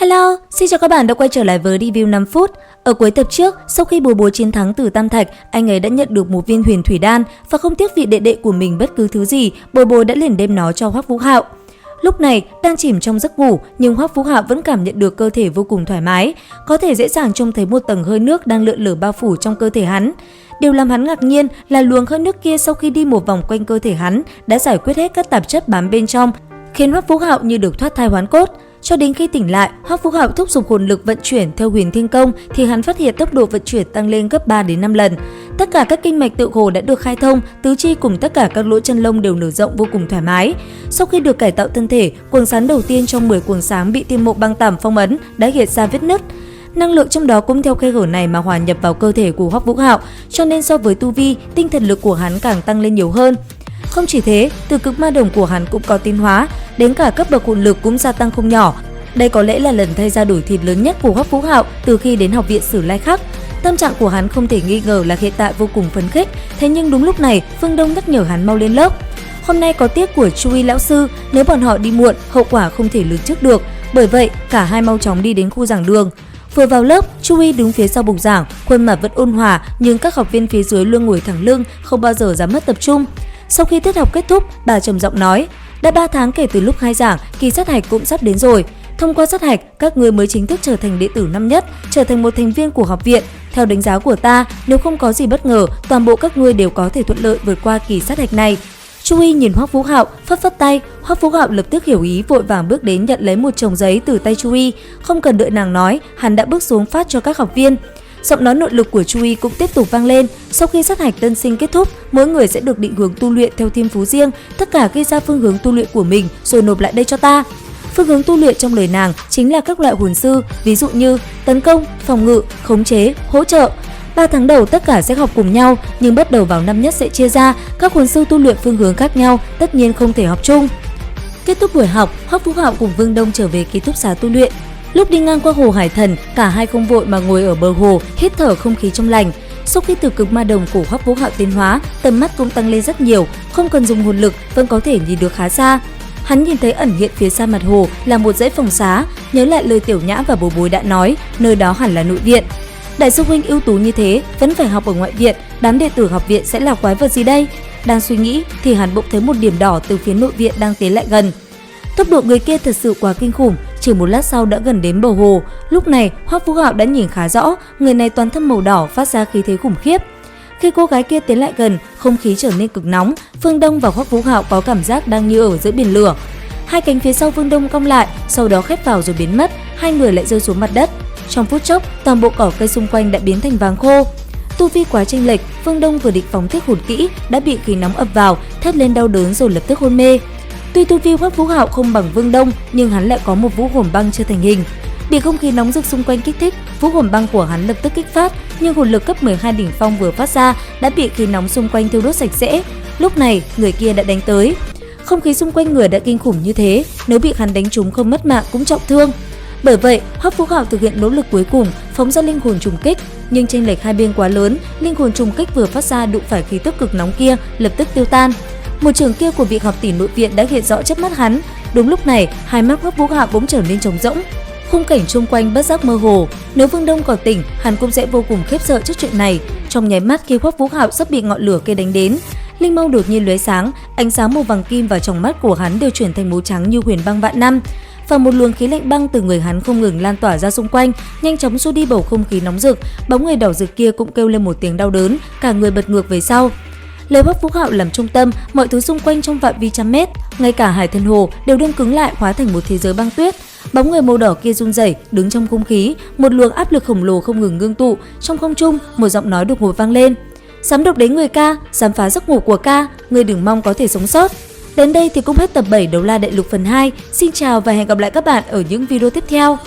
Hello, xin chào các bạn đã quay trở lại với review 5 phút. Ở cuối tập trước, sau khi Bồ Bồ chiến thắng từ Tam Thạch, anh ấy đã nhận được một viên huyền thủy đan và không tiếc vị đệ đệ của mình bất cứ thứ gì, Bồ Bồ đã liền đem nó cho Hoắc Vũ Hạo. Lúc này, đang chìm trong giấc ngủ, nhưng Hoắc Vũ Hạo vẫn cảm nhận được cơ thể vô cùng thoải mái, có thể dễ dàng trông thấy một tầng hơi nước đang lượn lờ bao phủ trong cơ thể hắn. Điều làm hắn ngạc nhiên là luồng hơi nước kia sau khi đi một vòng quanh cơ thể hắn đã giải quyết hết các tạp chất bám bên trong, khiến Hoắc Vũ Hạo như được thoát thai hoán cốt. Cho đến khi tỉnh lại, Hoắc Vũ Hạo thúc giục hồn lực vận chuyển theo Huyền Thiên Công thì hắn phát hiện tốc độ vận chuyển tăng lên gấp 3 đến 5 lần. Tất cả các kinh mạch tự hồ đã được khai thông, tứ chi cùng tất cả các lỗ chân lông đều nở rộng vô cùng thoải mái. Sau khi được cải tạo thân thể, quầng sáng đầu tiên trong 10 quầng sáng bị Tiên Mộ Băng Tẩm phong ấn đã hiện ra vết nứt. Năng lượng trong đó cũng theo khe hở này mà hòa nhập vào cơ thể của Hoắc Vũ Hạo, cho nên so với tu vi, tinh thần lực của hắn càng tăng lên nhiều hơn. Không chỉ thế, từ cực ma đồng của hắn cũng có tiến hóa, đến cả cấp bậc hồn lực cũng gia tăng không nhỏ. Đây có lẽ là lần thay ra đổi thịt lớn nhất của Hoắc Vũ Hạo từ khi đến học viện Sử Lai Khắc. Tâm trạng của hắn không thể nghi ngờ là hiện tại vô cùng phấn khích, thế nhưng đúng lúc này, Phương Đông nhắc nhở hắn mau lên lớp. Hôm nay có tiết của Chui lão sư, nếu bọn họ đi muộn, hậu quả không thể lường trước được. Bởi vậy, cả hai mau chóng đi đến khu giảng đường. Vừa vào lớp, Chui đứng phía sau bục giảng, khuôn mặt vẫn ôn hòa, nhưng các học viên phía dưới luôn ngồi thẳng lưng, không bao giờ dám mất tập trung. Sau khi tiết học kết thúc, bà trầm giọng nói: đã 3 tháng kể từ lúc khai giảng, kỳ sát hạch cũng sắp đến rồi. Thông qua sát hạch, các người mới chính thức trở thành đệ tử năm nhất, trở thành một thành viên của học viện. Theo đánh giá của ta, nếu không có gì bất ngờ, toàn bộ các ngươi đều có thể thuận lợi vượt qua kỳ sát hạch này. Chui nhìn Hoắc Vũ Hạo, phất phất tay. Hoắc Vũ Hạo lập tức hiểu ý, vội vàng bước đến nhận lấy một chồng giấy từ tay Chui. Không cần đợi nàng nói, hắn đã bước xuống phát cho các học viên. Giọng nói nội lực của Chui cũng tiếp tục vang lên. Sau khi sát hạch tân sinh kết thúc, mỗi người sẽ được định hướng tu luyện theo thiên phú riêng, tất cả ghi ra phương hướng tu luyện của mình rồi nộp lại đây cho ta. Phương hướng tu luyện trong lời nàng chính là các loại hồn sư, ví dụ như tấn công, phòng ngự, khống chế, hỗ trợ. 3 tháng đầu tất cả sẽ học cùng nhau, nhưng bắt đầu vào năm nhất sẽ chia ra, các hồn sư tu luyện phương hướng khác nhau, tất nhiên không thể học chung. Kết thúc buổi học, Hoắc Vũ Hạo cùng Vương Đông trở về ký túc xá tu luyện. Lúc đi ngang qua hồ Hải Thần, cả hai không vội mà ngồi ở bờ hồ, hít thở không khí trong lành. Sau khi từ cực ma đồng của Hoắc Vũ Hạo tiến hóa, tầm mắt cũng tăng lên rất nhiều, không cần dùng hồn lực vẫn có thể nhìn được khá xa. Hắn nhìn thấy ẩn hiện phía xa mặt hồ là một dãy phòng xá, nhớ lại lời Tiểu Nhã và Bối Bối đã nói, nơi đó hẳn là nội viện. Đại sư huynh ưu tú như thế, vẫn phải học ở ngoại viện, đám đệ tử học viện sẽ là quái vật gì đây? Đang suy nghĩ thì hắn bỗng thấy một điểm đỏ từ phía nội viện đang tiến lại gần. Tốc độ người kia thật sự quá kinh khủng, chỉ một lát sau đã gần đến bờ hồ. Lúc này, Hoắc Vũ Hạo đã nhìn khá rõ, người này toàn thân màu đỏ phát ra khí thế khủng khiếp. Khi cô gái kia tiến lại gần, không khí trở nên cực nóng, Phương Đông và Hoắc Vũ Hạo có cảm giác đang như ở giữa biển lửa. Hai cánh phía sau Phương Đông cong lại, sau đó khép vào rồi biến mất, hai người lại rơi xuống mặt đất. Trong phút chốc, toàn bộ cỏ cây xung quanh đã biến thành vàng khô. Tu vi quá chênh lệch, Phương Đông vừa định phóng thích hồn kỹ đã bị khí nóng ập vào, thét lên đau đớn rồi lập tức hôn mê. Tuy tu vi Hoắc Vũ Hạo không bằng Vương Đông, nhưng hắn lại có một vũ hồn băng chưa thành hình. Bị không khí nóng rực xung quanh kích thích, vũ hồn băng của hắn lập tức kích phát, nhưng hồn lực cấp 12 đỉnh phong vừa phát ra đã bị khí nóng xung quanh thiêu đốt sạch sẽ. Lúc này, người kia đã đánh tới. Không khí xung quanh người đã kinh khủng như thế, nếu bị hắn đánh trúng không mất mạng cũng trọng thương. Bởi vậy, Hoắc Vũ Hạo thực hiện nỗ lực cuối cùng, phóng ra linh hồn trùng kích, nhưng chênh lệch hai bên quá lớn, linh hồn trùng kích vừa phát ra đụng phải khí tức cực nóng kia, lập tức tiêu tan. Một trường kia của vị học tỷ nội viện đã hiện rõ trước mắt hắn. Đúng lúc này, hai mắt Hoắc Vũ Hạo bỗng trở nên trống rỗng. Khung cảnh xung quanh bất giác mơ hồ, nếu Vương Đông còn tỉnh, hắn cũng sẽ vô cùng khiếp sợ trước chuyện này. Trong nháy mắt khi Hoắc Vũ Hạo sắp bị ngọn lửa kia đánh đến, linh mâu đột nhiên lóe sáng, ánh sáng màu vàng kim và trong mắt của hắn đều chuyển thành màu trắng như huyền băng vạn năm. Và một luồng khí lạnh băng từ người hắn không ngừng lan tỏa ra xung quanh, nhanh chóng xua đi bầu không khí nóng rực. Bóng người đỏ rực kia cũng kêu lên một tiếng đau đớn, cả người bật ngược về sau. Lấy Hoắc Vũ Hạo làm trung tâm, mọi thứ xung quanh trong phạm vi trăm mét, ngay cả Hải Thần Hồ đều đông cứng lại, hóa thành một thế giới băng tuyết. Bóng người màu đỏ kia run rẩy, đứng trong không khí, một luồng áp lực khổng lồ không ngừng ngưng tụ. Trong không trung, một giọng nói đột ngột vang lên: "Dám độc đến người ca, dám phá giấc ngủ của ca, người đừng mong có thể sống sót." Đến đây thì cũng hết tập 7 Đấu La Đại Lục phần 2. Xin chào và hẹn gặp lại các bạn ở những video tiếp theo.